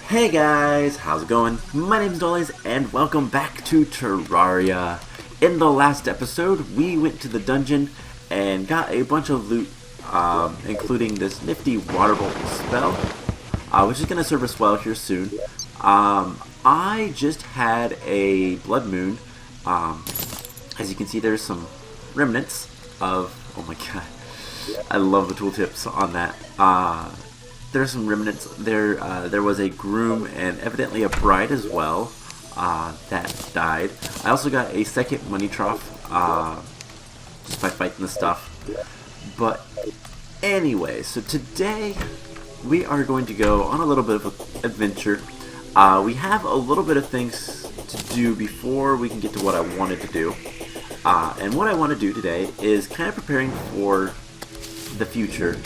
Hey guys, how's it going? My name's Dollies and welcome back to Terraria. In the last episode, we went to the dungeon and got a bunch of loot, including this nifty water bolt spell, which is going to serve us well here soon. I just had a blood moon. As you can see, there's some remnants of, oh my god, I love the tooltips on that. There's some remnants. There was a groom and evidently a bride as well that died. I also got a second money trough just by fighting the stuff. But anyway, so today we are going to go on a little bit of an adventure. We have a little bit of things to do before we can get to what I wanted to do. And what I want to do today is kind of preparing for the future.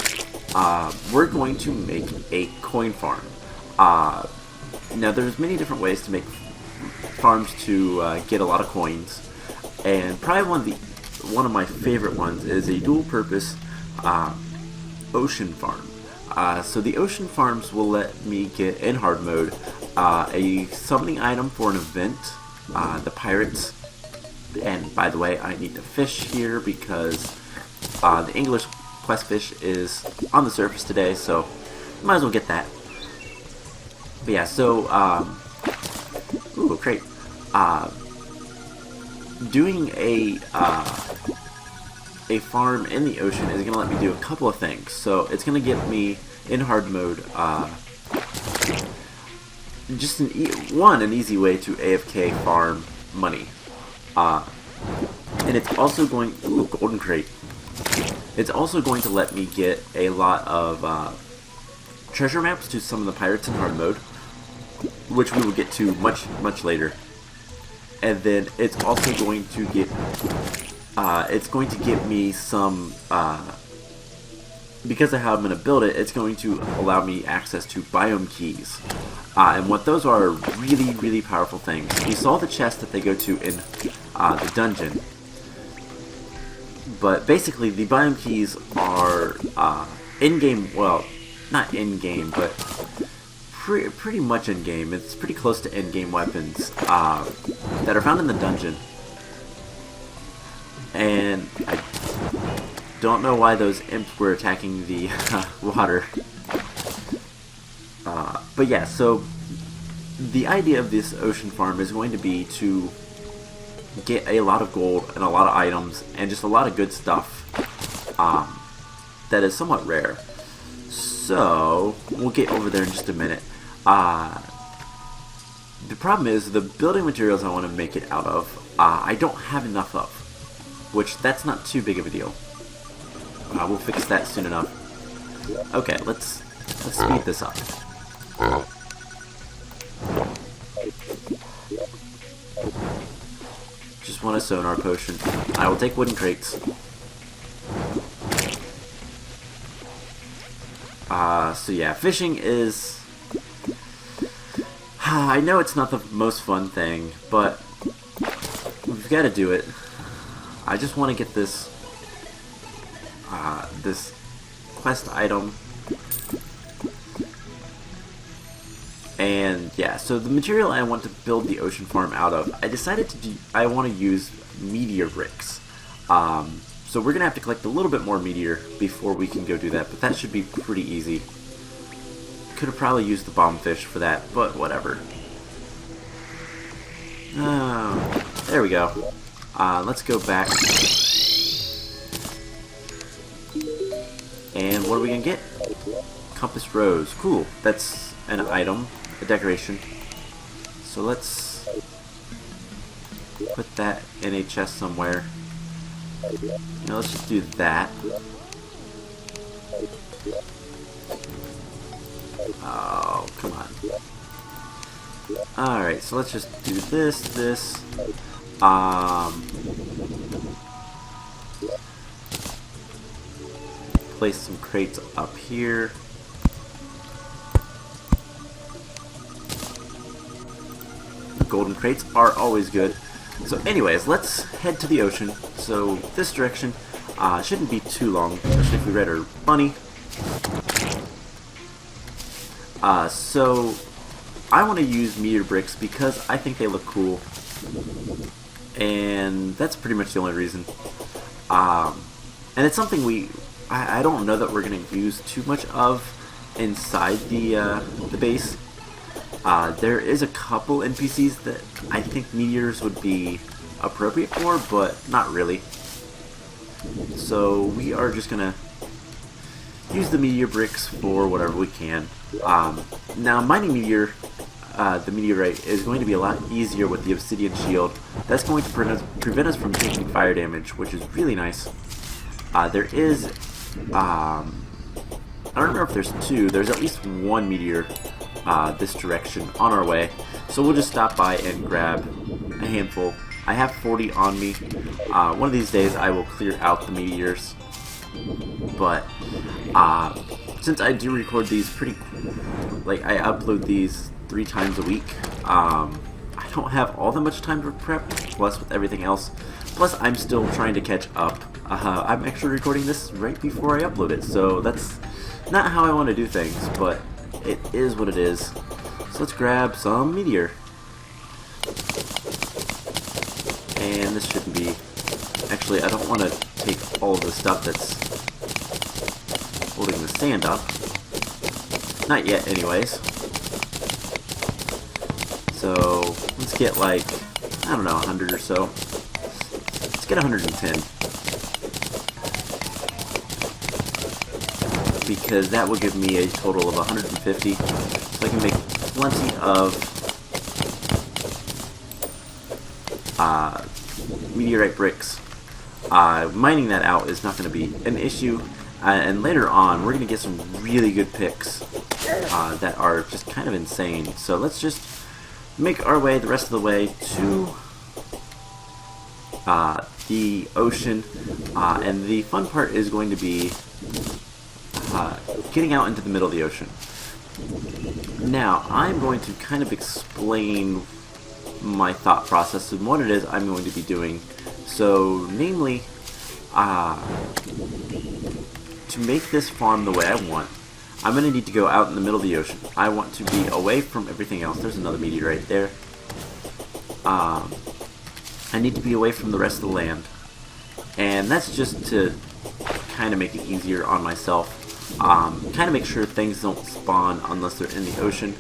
We're going to make a coin farm. Now there's many different ways to make farms to get a lot of coins, and probably one of my favorite ones is a dual-purpose ocean farm. So the ocean farms will let me get in hard mode a summoning item for an event, the pirates. And by the way, I need to fish here because the English quest fish is on the surface today, so might as well get that. But yeah, so ooh, great. Doing a farm in the ocean is gonna let me do a couple of things. So it's gonna get me in hard mode. Just an easy way to AFK farm money. And it's also going, ooh, golden crate. It's also going to let me get a lot of treasure maps to some of the pirates in hard mode, which we will get to much later. And then it's also going to get me some, because of how I'm going to build it, it's going to allow me access to biome keys. And what those are really powerful things. You saw the chest that they go to in the dungeon. But basically, the biome keys are in-game, well, not in-game, but pretty much in-game. It's pretty close to in-game weapons that are found in the dungeon. And I don't know why those imps were attacking the water. But yeah, so the idea of this ocean farm is going to be to get a lot of gold and a lot of items and just a lot of good stuff that is somewhat rare. So we'll get over there in just a minute. The problem is the building materials I want to make it out of, I don't have enough of, which that's not too big of a deal. We'll fix that soon enough. Okay, let's speed this up. Just want a sonar potion. I will take wooden crates. So yeah, fishing is... I know it's not the most fun thing, but we've got to do it. I just want to get this this quest item. And yeah, so the material I want to build the ocean farm out of, I decided I want to use meteor bricks. So we're gonna have to collect a little bit more meteor before we can go do that, but that should be pretty easy. Could have probably used the bomb fish for that, but whatever. There we go. Let's go back. And what are we gonna get? Compass rose. Cool. That's an item, a decoration. So let's put that in a chest somewhere. Now let's just do that. Oh, come on. Alright, so let's just do this. Place some crates up here. Golden crates are always good. So anyways, let's head to the ocean. So this direction shouldn't be too long, especially if we read our bunny. So I want to use meteor bricks because I think they look cool, and that's pretty much the only reason. And it's something I don't know that we're going to use too much of inside the base. There is a couple NPCs that I think meteors would be appropriate for, but not really. So we are just going to use the meteor bricks for whatever we can. Now mining the meteorite is going to be a lot easier with the obsidian shield. That's going to prevent us from taking fire damage, which is really nice. There is, I don't remember if there's two, there's at least one meteor this direction on our way. So we'll just stop by and grab a handful. I have 40 on me. One of these days I will clear out the meteors. But since I do record these I upload these 3 times a week, I don't have all that much time to prep, plus with everything else. Plus I'm still trying to catch up. I'm actually recording this right before I upload it, so that's not how I want to do things, but it is what it is. So let's grab some meteor. And this shouldn't be... Actually, I don't want to take all of the stuff that's holding the sand up. Not yet, anyways. So, let's get like, I don't know, 100 or so. Let's get 110. Because that will give me a total of 150. So I can make plenty of meteorite bricks. Mining that out is not going to be an issue. And later on, we're going to get some really good picks that are just kind of insane. So let's just make our way the rest of the way to the ocean. And the fun part is going to be getting out into the middle of the ocean. Now, I'm going to kind of explain my thought process and what it is I'm going to be doing. So, namely, to make this farm the way I want, I'm going to need to go out in the middle of the ocean. I want to be away from everything else. There's another meteorite there. I need to be away from the rest of the land. And that's just to kind of make it easier on myself. Kind of make sure things don't spawn unless they're in the ocean.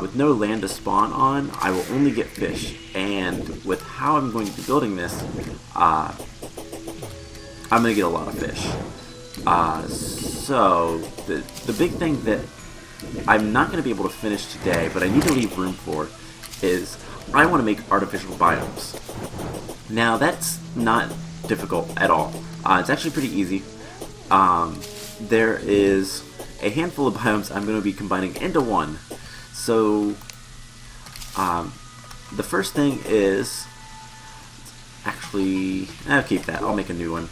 With no land to spawn on, I will only get fish. And with how I'm going to be building this, I'm going to get a lot of fish. So, the big thing that I'm not going to be able to finish today, but I need to leave room for, is I want to make artificial biomes. Now, that's not difficult at all. It's actually pretty easy. There is a handful of biomes I'm going to be combining into one. So, the first thing is, actually, I'll keep that. I'll make a new one.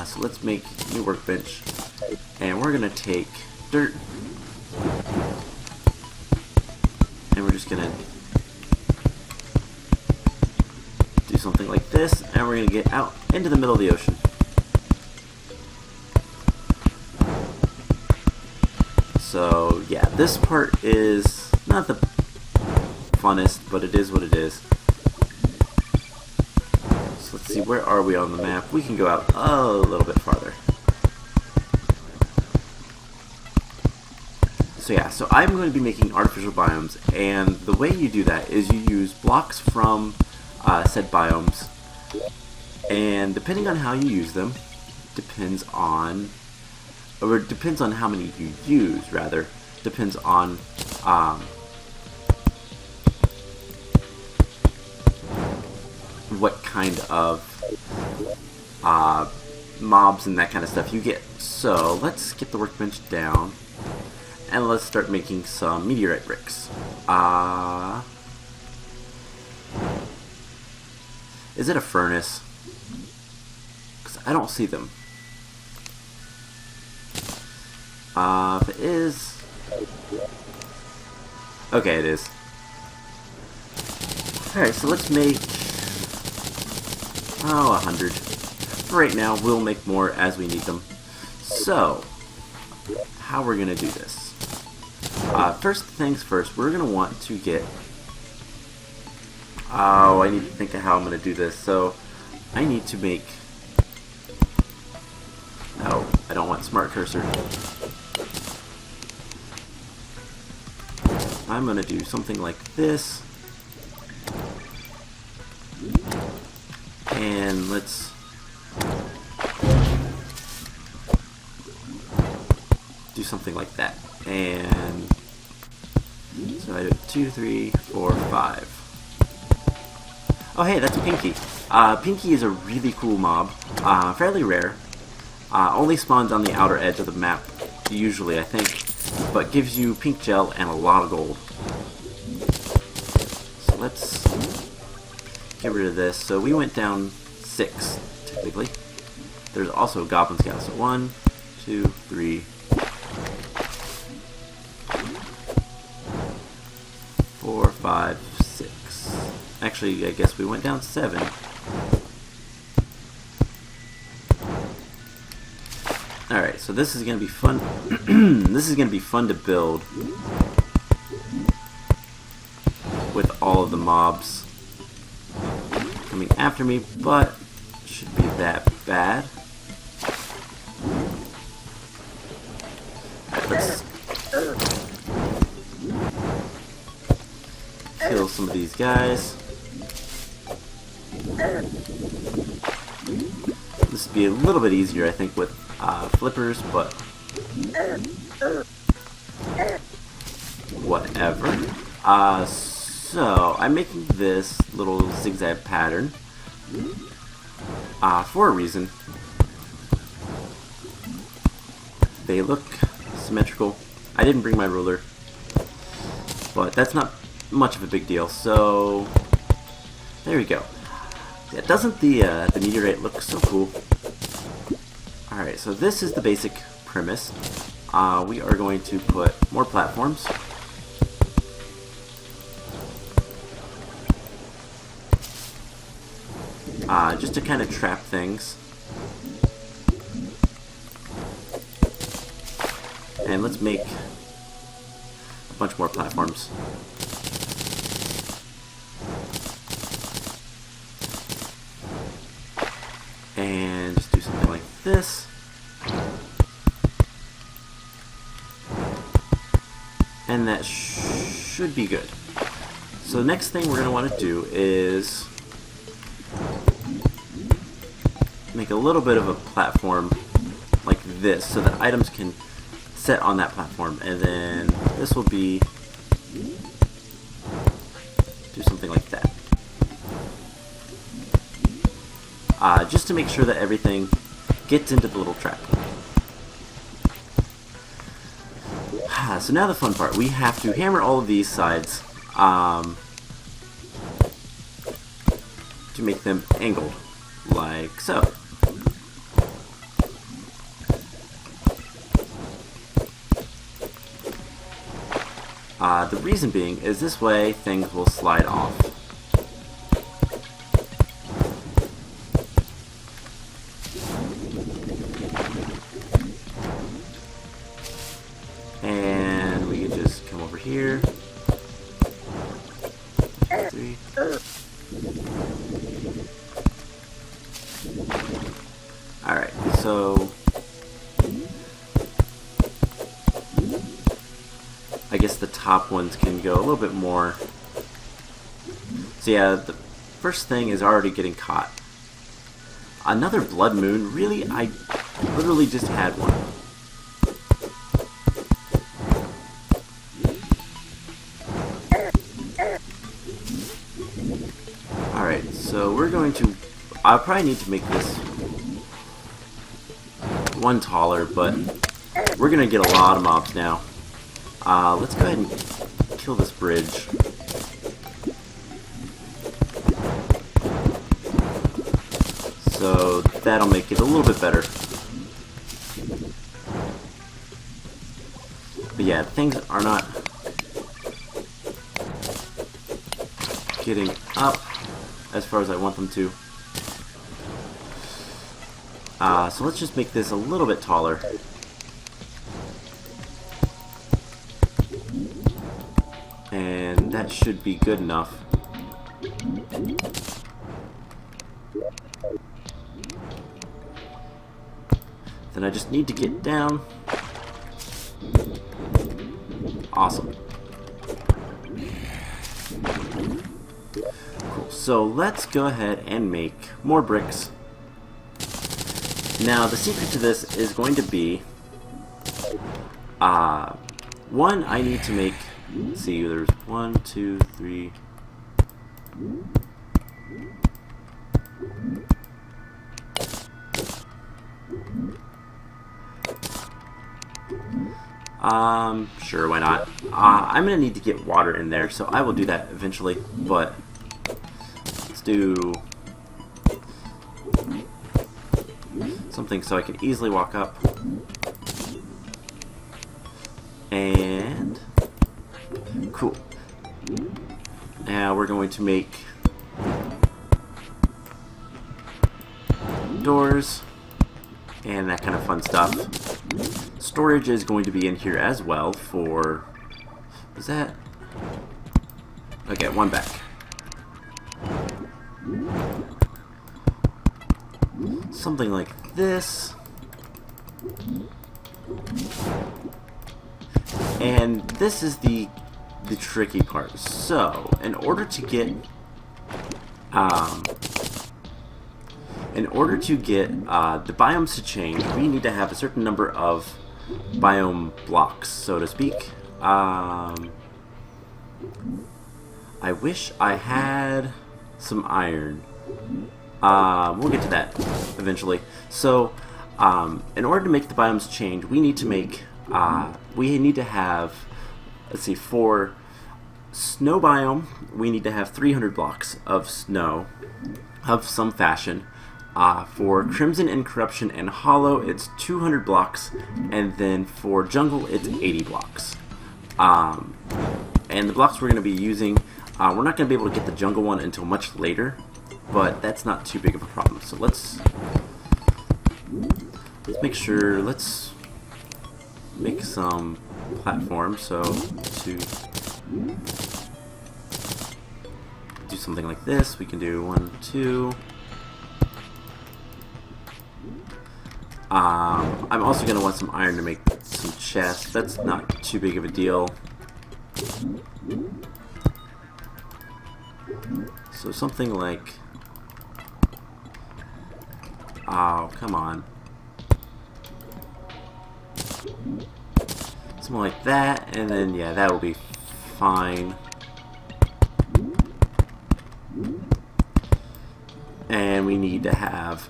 So let's make a new workbench, and we're going to take dirt, and we're just going to do something like this, and we're going to get out into the middle of the ocean. So yeah, this part is not the funnest, but it is what it is. So let's see, where are we on the map? We can go out a little bit farther. So yeah, so I'm going to be making artificial biomes, and the way you do that is you use blocks from said biomes, and depending on how you use them, depends on how many you use, rather. Depends on what kind of mobs and that kind of stuff you get. So let's get the workbench down, and let's start making some meteorite bricks. Is it a furnace? Because I don't see them. If it is... Okay, it is. Alright, so let's make... 100. For right now, we'll make more as we need them. So, how we're gonna do this? First things first, we're going to want to get... Oh, I need to think of how I'm going to do this. So, I need to make... No, I don't want smart cursor. I'm going to do something like this. And let's... do something like that. And... so I do 2, 3, 4, 5. Oh hey, that's Pinky. Pinky is a really cool mob. Fairly rare. Only spawns on the outer edge of the map, usually, I think. But gives you pink gel and a lot of gold. So let's get rid of this. So we went down 6, technically. There's also Goblin Scout. So 1, 2, 3, 4, 5, 6. Actually, I guess we went down 7. Alright, so this is going to be fun. This is going to be fun to build with all of the mobs coming after me, but it shouldn't be that bad. Alright, let's kill some of these guys. This would be a little bit easier, I think, with flippers, but whatever. So I'm making this little zigzag pattern for a reason. They look symmetrical. I didn't bring my ruler, but that's not much of a big deal. So there we go. Yeah, doesn't the meteorite look so cool? Alright, so this is the basic premise. We are going to put more platforms. Just to kind of trap things. And let's make a bunch more platforms. And just do something like this. And that should be good. So the next thing we're going to want to do is make a little bit of a platform like this so that items can set on that platform. And then this will be, do something like that. Just to make sure that everything gets into the little trap. So now the fun part. We have to hammer all of these sides to make them angled, like so. The reason being is this way things will slide off. And we can just come over here. 3. Alright, so I guess the top ones can go a little bit more. So yeah, the first thing is already getting caught. Another blood moon? Really? I literally just had one. Alright, so we're going to... I'll probably need to make this one taller, but we're going to get a lot of mobs now. Let's go ahead and kill this bridge. So that'll make it a little bit better. But yeah, things are not getting up as far as I want them to. So let's just make this a little bit taller. And that should be good enough. Then I just need to get down. Awesome. Cool. So let's go ahead and make more bricks. Now the secret to this is going to be one, I need to make, let's see, there's 1, 2, 3. Sure, why not? I'm gonna need to get water in there, so I will do that eventually, but let's do something so I can easily walk up. And cool. Now we're going to make doors and that kind of fun stuff. Storage is going to be in here as well for... is that... okay, one back. Something like this. And this is the tricky part. So, in order to get the biomes to change, we need to have a certain number of biome blocks, so to speak. I wish I had some iron. We'll get to that eventually. So, in order to make the biomes change, we need to make we need to have, let's see, for snow biome, we need to have 300 blocks of snow of some fashion. For Crimson and Corruption and Hollow, it's 200 blocks, and then for Jungle, it's 80 blocks. And the blocks we're going to be using, we're not going to be able to get the Jungle one until much later, but that's not too big of a problem. So let's make sure, let's make some platforms. So to do something like this, we can do 1, 2. I'm also going to want some iron to make some chests. That's not too big of a deal. So something like... oh, come on. Something like that, and then, yeah, that will be fine. And we need to have...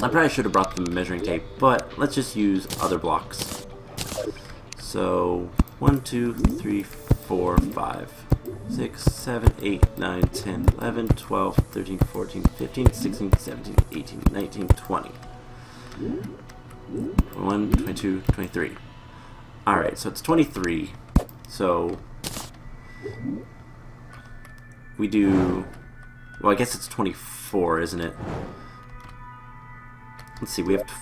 I probably should have brought the measuring tape, but let's just use other blocks. So 1, 2, 3, 4, 5, 6, 7, 8, 9, 10, 11, 12, 13, 14, 15, 16, 17, 18, 19, 20. 21, 22, 23. Alright, so it's 23. So we do... well, I guess it's 24, isn't it? Let's see, we have to...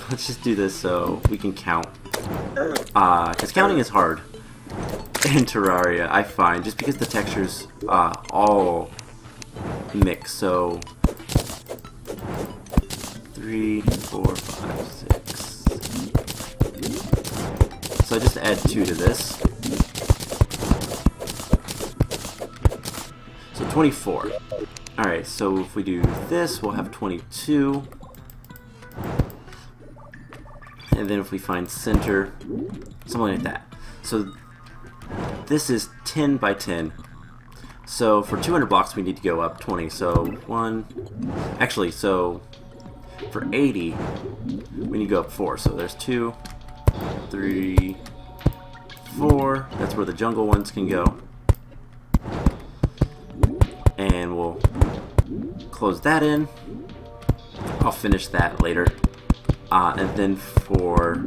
let's just do this so we can count. Because counting is hard in Terraria, I find, just because the textures all mix. So 3, 4, 5, 6. So I just add 2 to this. So 24. Alright, so if we do this, we'll have 22. And then if we find center, something like that. So this is 10 by 10. So for 200 blocks we need to go up 20. So 1, actually, so for 80 we need to go up 4. So there's 2, 3, 4. That's where the jungle ones can go. And we'll close that in. I'll finish that later. And then for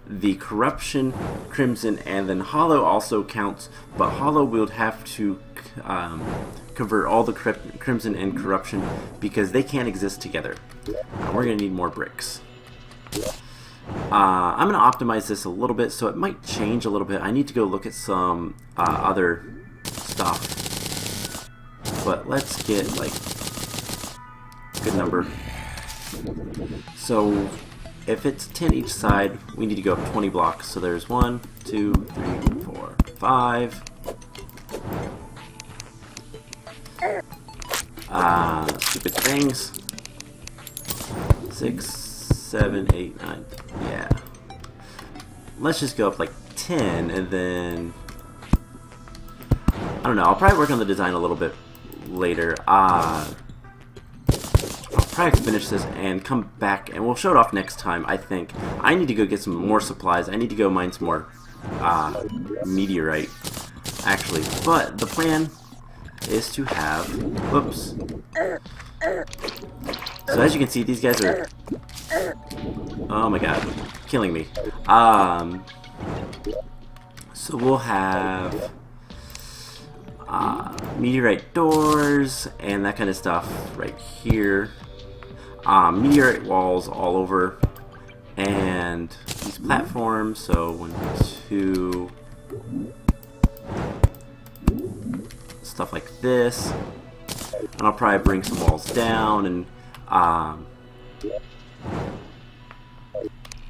the Corruption, Crimson, and then Hollow also counts, but Hollow we'll have to convert all the Crimson and Corruption because they can't exist together. We're going to need more bricks. I'm going to optimize this a little bit, so it might change a little bit. I need to go look at some other stuff. But let's get, like, a good number. So, if it's 10 each side, we need to go up 20 blocks. So there's 1, 2, 3, 4, 5. Stupid things. 6, 7, 8, 9. Yeah. Let's just go up like 10 and then... I don't know. I'll probably work on the design a little bit later. I'll probably finish this and come back and we'll show it off next time, I think. I need to go get some more supplies. I need to go mine some more meteorite, actually. But the plan is to have... Whoops. So as you can see, these guys are... Oh my god. Killing me. So we'll have... meteorite doors and that kind of stuff right here. Meteorite walls all over. And these platforms, so 1, 2... stuff like this. And I'll probably bring some walls down and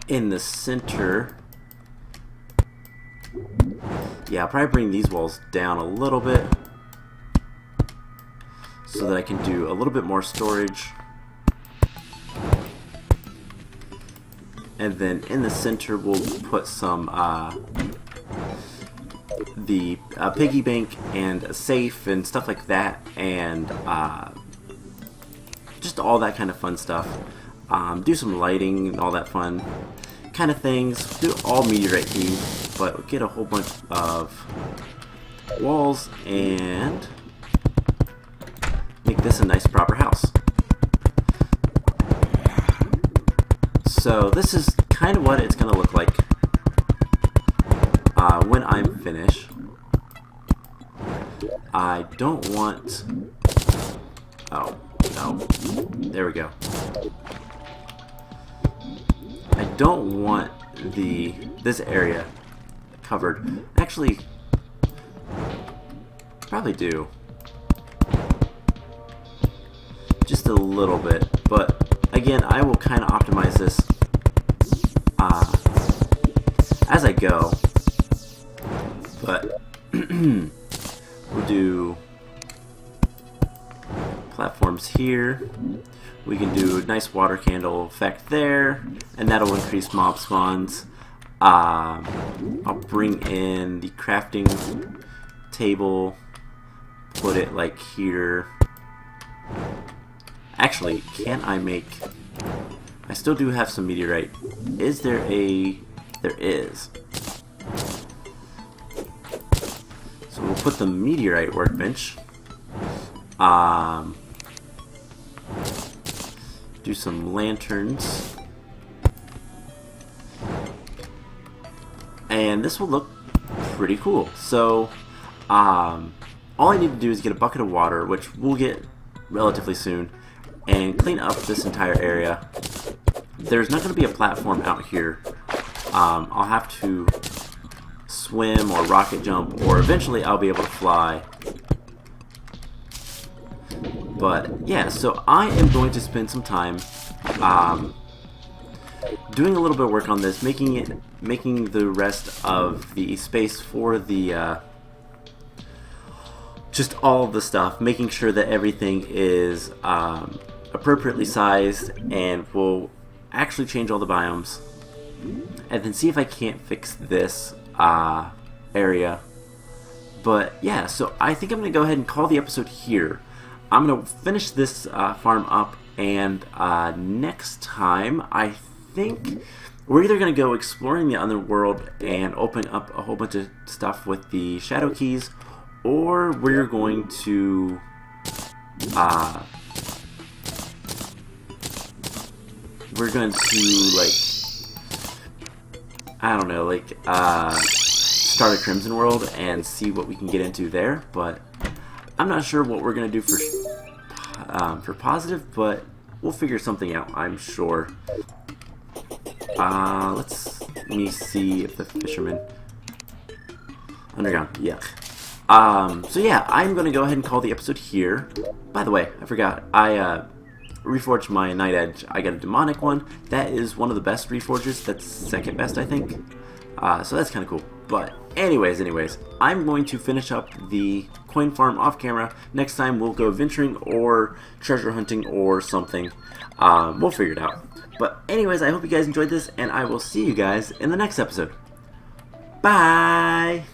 in the center, yeah, I'll probably bring these walls down a little bit so that I can do a little bit more storage. And then in the center we'll put some the piggy bank and a safe and stuff like that, and just all that kind of fun stuff. Do some lighting and all that fun kind of things. Do all meteorite themed, but we'll get a whole bunch of walls and make this a nice proper house. So this is kind of what it's going to look like when I'm finished. I don't want... Oh, no. There we go. I don't want this area covered. Actually, probably do. Just a little bit. But, again, I will kind of optimize this as I go. But we'll do platforms here. We can do a nice water candle effect there, and that'll increase mob spawns. I'll bring in the crafting table, put it like here. Actually, can I make... I still do have some meteorite. Is there a... There is. So we'll put the meteorite workbench. Do some lanterns. And this will look pretty cool. So, all I need to do is get a bucket of water, which we'll get relatively soon, and clean up this entire area. There's not going to be a platform out here. I'll have to swim or rocket jump, or eventually I'll be able to fly. But yeah, so I am going to spend some time doing a little bit of work on this, making the rest of the space for the just all of the stuff, making sure that everything is appropriately sized, and we'll actually change all the biomes, and then see if I can't fix this area. But yeah, so I think I'm going to go ahead and call the episode here. I'm going to finish this farm up, and next time I think we're either going to go exploring the underworld and open up a whole bunch of stuff with the shadow keys, or we're going to like, I don't know, like start a Crimson World and see what we can get into there. But I'm not sure what we're gonna do for positive, but we'll figure something out, I'm sure. Let me see if the fisherman... Underground, yuck. So yeah, I'm gonna go ahead and call the episode here. By the way, I forgot, I reforged my Night Edge. I got a demonic one. That is one of the best reforges. That's second best, I think. So that's kind of cool. But anyways, I'm going to finish up the coin farm off camera. Next time we'll go adventuring or treasure hunting or something. We'll figure it out. But anyways, I hope you guys enjoyed this, and I will see you guys in the next episode. Bye!